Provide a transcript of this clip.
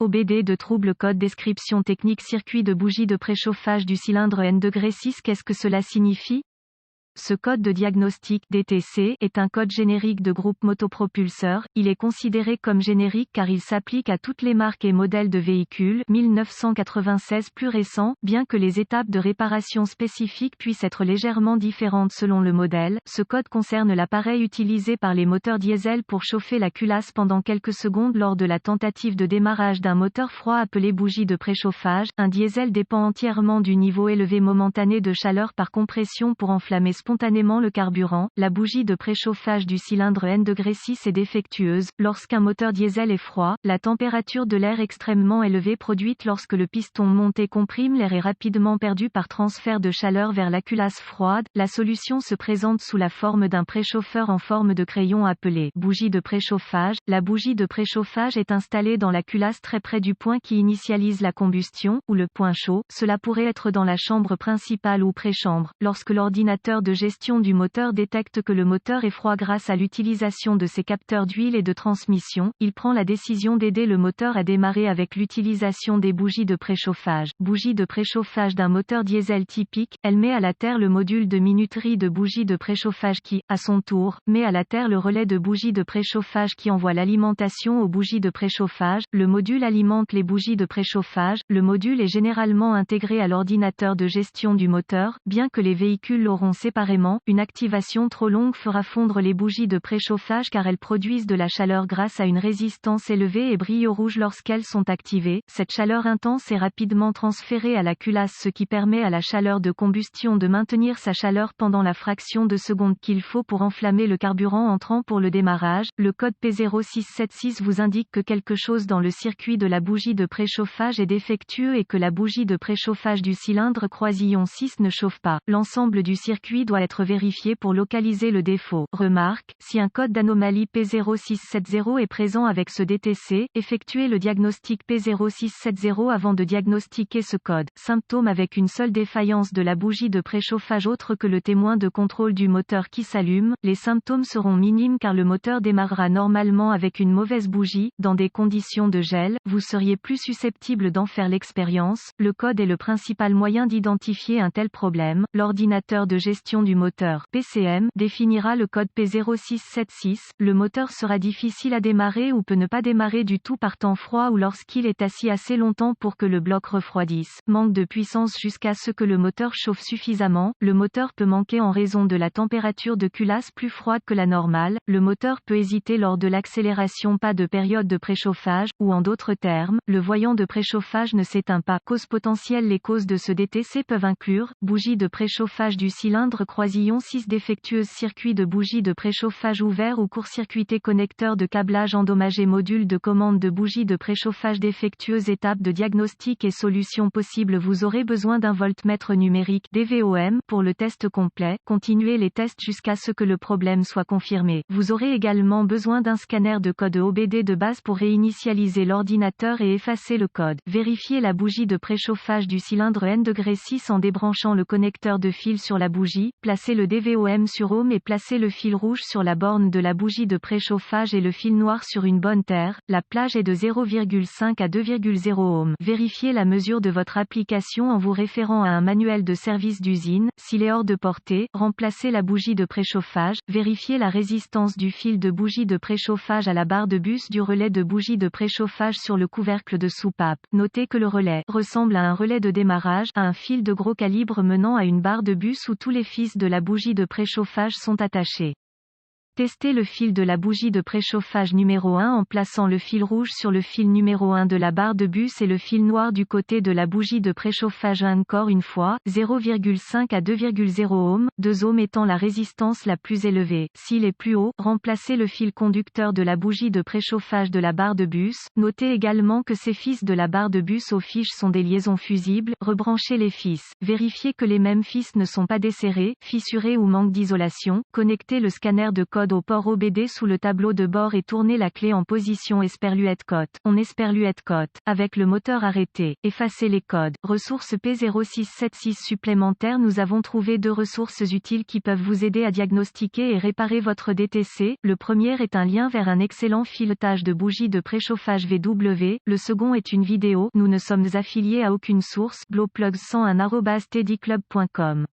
OBD de trouble code description technique circuit de bougie de préchauffage du cylindre N°6. Qu'est-ce que cela signifie? Ce code de diagnostic DTC est un code générique de groupe motopropulseur. Il est considéré comme générique car il s'applique à toutes les marques et modèles de véhicules 1996 plus récents, bien que les étapes de réparation spécifiques puissent être légèrement différentes selon le modèle. Ce code concerne l'appareil utilisé par les moteurs diesel pour chauffer la culasse pendant quelques secondes lors de la tentative de démarrage d'un moteur froid appelé bougie de préchauffage. Un diesel dépend entièrement du niveau élevé momentané de chaleur par compression pour enflammer spontanément le carburant. La bougie de préchauffage du cylindre N°6 est défectueuse. Lorsqu'un moteur diesel est froid, la température de l'air extrêmement élevée produite lorsque le piston monté comprime l'air est rapidement perdue par transfert de chaleur vers la culasse froide. La solution se présente sous la forme d'un préchauffeur en forme de crayon appelé bougie de préchauffage. La bougie de préchauffage est installée dans la culasse très près du point qui initialise la combustion, ou le point chaud. Cela pourrait être dans la chambre principale ou préchambre. Lorsque l'ordinateur de gestion du moteur détecte que le moteur est froid grâce à l'utilisation de ses capteurs d'huile et de transmission, il prend la décision d'aider le moteur à démarrer avec l'utilisation des bougies de préchauffage. Bougie de préchauffage d'un moteur diesel typique, elle met à la terre le module de minuterie de bougie de préchauffage qui, à son tour, met à la terre le relais de bougie de préchauffage qui envoie l'alimentation aux bougies de préchauffage. Le module alimente les bougies de préchauffage. Le module est généralement intégré à l'ordinateur de gestion du moteur, bien que les véhicules l'auront séparément. Une activation trop longue fera fondre les bougies de préchauffage car elles produisent de la chaleur grâce à une résistance élevée et brillent au rouge lorsqu'elles sont activées. Cette chaleur intense est rapidement transférée à la culasse, ce qui permet à la chaleur de combustion de maintenir sa chaleur pendant la fraction de seconde qu'il faut pour enflammer le carburant entrant pour le démarrage. Le code P0676 vous indique que quelque chose dans le circuit de la bougie de préchauffage est défectueux et que la bougie de préchauffage du cylindre croisillon 6 ne chauffe pas. L'ensemble du circuit doit être vérifié pour localiser le défaut. Remarque, si un code d'anomalie P0670 est présent avec ce DTC, effectuez le diagnostic P0670 avant de diagnostiquer ce code. Symptômes avec une seule défaillance de la bougie de préchauffage autre que le témoin de contrôle du moteur qui s'allume. Les symptômes seront minimes car le moteur démarrera normalement avec une mauvaise bougie. Dans des conditions de gel, vous seriez plus susceptible d'en faire l'expérience. Le code est le principal moyen d'identifier un tel problème. L'ordinateur de gestion du moteur PCM définira le code P0676. Le moteur sera difficile à démarrer ou peut ne pas démarrer du tout par temps froid ou lorsqu'il est assis assez longtemps pour que le bloc refroidisse. Manque de puissance jusqu'à ce que le moteur chauffe suffisamment. Le moteur peut manquer en raison de la température de culasse plus froide que la normale. Le moteur peut hésiter lors de l'accélération. Pas de période de préchauffage, ou en d'autres termes, le voyant de préchauffage ne s'éteint pas. Causes potentielles. Les causes de ce DTC peuvent inclure bougie de préchauffage du cylindre croisillon 6 défectueuse, circuit de bougie de préchauffage ouvert ou court-circuité, connecteur de câblage endommagé, module de commande de bougie de préchauffage défectueuse. Étape de diagnostic et solutions possibles. Vous aurez besoin d'un voltmètre numérique DVOM pour le test complet. Continuez les tests jusqu'à ce que le problème soit confirmé. Vous aurez également besoin d'un scanner de code OBD de base pour réinitialiser l'ordinateur et effacer le code. Vérifiez la bougie de préchauffage du cylindre N°6 en débranchant le connecteur de fil sur la bougie. Placez le DVOM sur Home et placez le fil rouge sur la borne de la bougie de préchauffage et le fil noir sur une bonne terre. La plage est de 0,5 à 2,0 ohm. Vérifiez la mesure de votre application en vous référant à un manuel de service d'usine. S'il est hors de portée, remplacez la bougie de préchauffage. Vérifiez la résistance du fil de bougie de préchauffage à la barre de bus du relais de bougie de préchauffage sur le couvercle de soupape. Notez que le relais ressemble à un relais de démarrage, à un fil de gros calibre menant à une barre de bus où tous les fils de la bougie de préchauffage sont attachés. Testez le fil de la bougie de préchauffage numéro 1 en plaçant le fil rouge sur le fil numéro 1 de la barre de bus et le fil noir du côté de la bougie de préchauffage. Encore une fois, 0,5 à 2,0 ohm, 2 ohms étant la résistance la plus élevée. S'il est plus haut, remplacez le fil conducteur de la bougie de préchauffage de la barre de bus. Notez également que ces fils de la barre de bus aux fiches sont des liaisons fusibles. Rebranchez les fils. Vérifiez que les mêmes fils ne sont pas desserrés, fissurés ou manquent d'isolation. Connectez le scanner de code code au port OBD sous le tableau de bord et tournez la clé en position Esperluette Cote. On Esperluette Cote. Avec le moteur arrêté, effacez les codes. Ressources P0676 supplémentaires. Nous avons trouvé 2 ressources utiles qui peuvent vous aider à diagnostiquer et réparer votre DTC. Le premier est un lien vers un excellent filetage de bougies de préchauffage VW. Le second est une vidéo. Nous ne sommes affiliés à aucune source. Blowplugs101@teddyclub.com